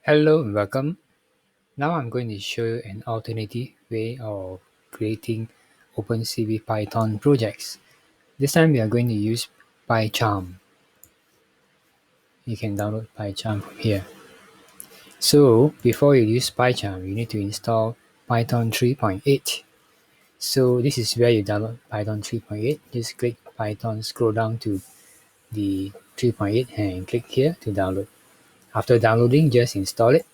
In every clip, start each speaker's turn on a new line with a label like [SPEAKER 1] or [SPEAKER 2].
[SPEAKER 1] Hello and welcome. Now I'm going to show you an alternative way of creating Opencv Python projects. This time we are going to use Pycharm. You can download Pycharm from here. So before you use Pycharm, you need to install Python 3.8. So this is where you download Python 3.8. Just click Python, scroll down to the 3.8 and click here to download. After downloading, just install it.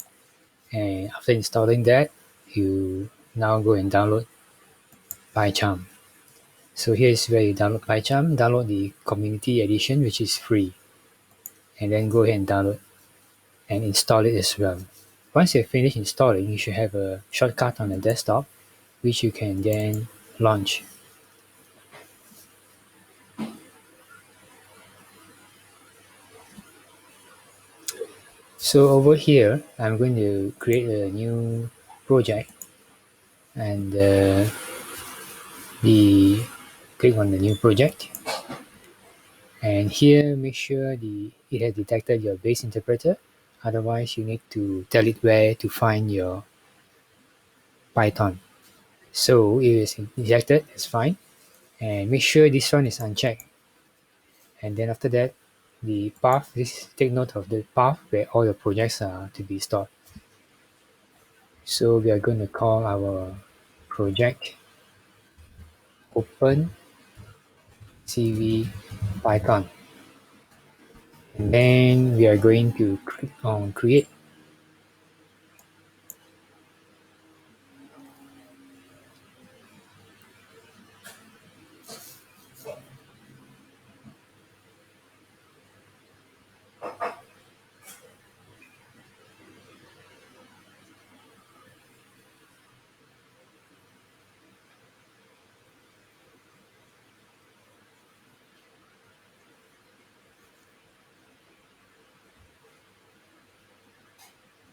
[SPEAKER 1] And after installing that, you now go and download Pycharm. So here is where you download Pycharm. Download the community edition, which is free, and then go ahead and download and install it as well. Once you've finished installing, you should have a shortcut on the desktop, which you can then launch. So over here, I'm going to create a new project, and click on the new project. And here, make sure it has detected your base interpreter. Otherwise, you need to tell it where to find your Python. So if it's detected, it's fine. And make sure this one is unchecked. And then after that, the path, take note of the path where all your projects are to be stored. So we are going to call our project Opencv Python. And then we are going to click on create.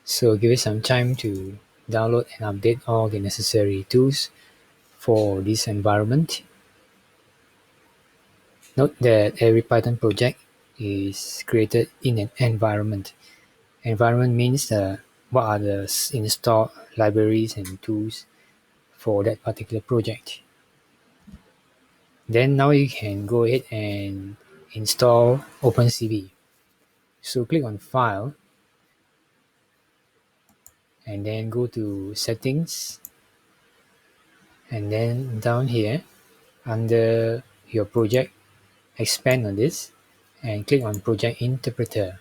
[SPEAKER 1] So give it some time to download and update all the necessary tools for this environment. Note that every Python project is created in an environment. Environment means what are the installed libraries and tools for that particular project. Then now you can go ahead and install Opencv. So click on File and then go to Settings, and then down here under your project, expand on this and click on Project Interpreter.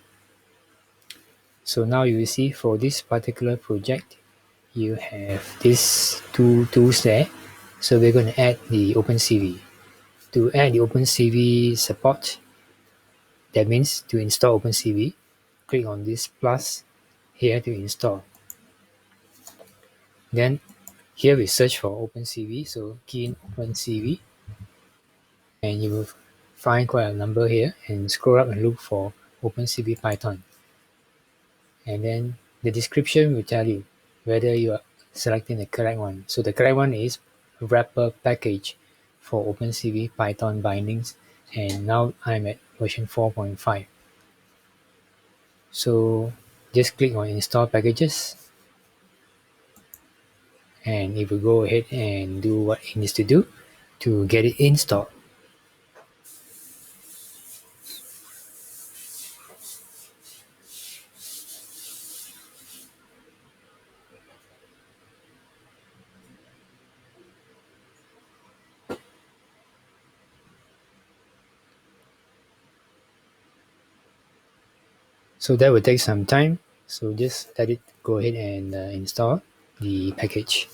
[SPEAKER 1] So now you will see for this particular project, you have these two tools there. So we're going to add the Opencv. To add the Opencv support, that means to install Opencv, click on this plus here to install. Then here we search for Opencv, so key in Opencv, and you will find quite a number here, and scroll up and look for Opencv Python. And then the description will tell you whether you are selecting the correct one. So the correct one is wrapper package for Opencv Python bindings, and now I'm at version 4.5. So just click on install packages, and it will go ahead and do what it needs to do to get it installed. So that will take some time, so just let it go ahead and install the package.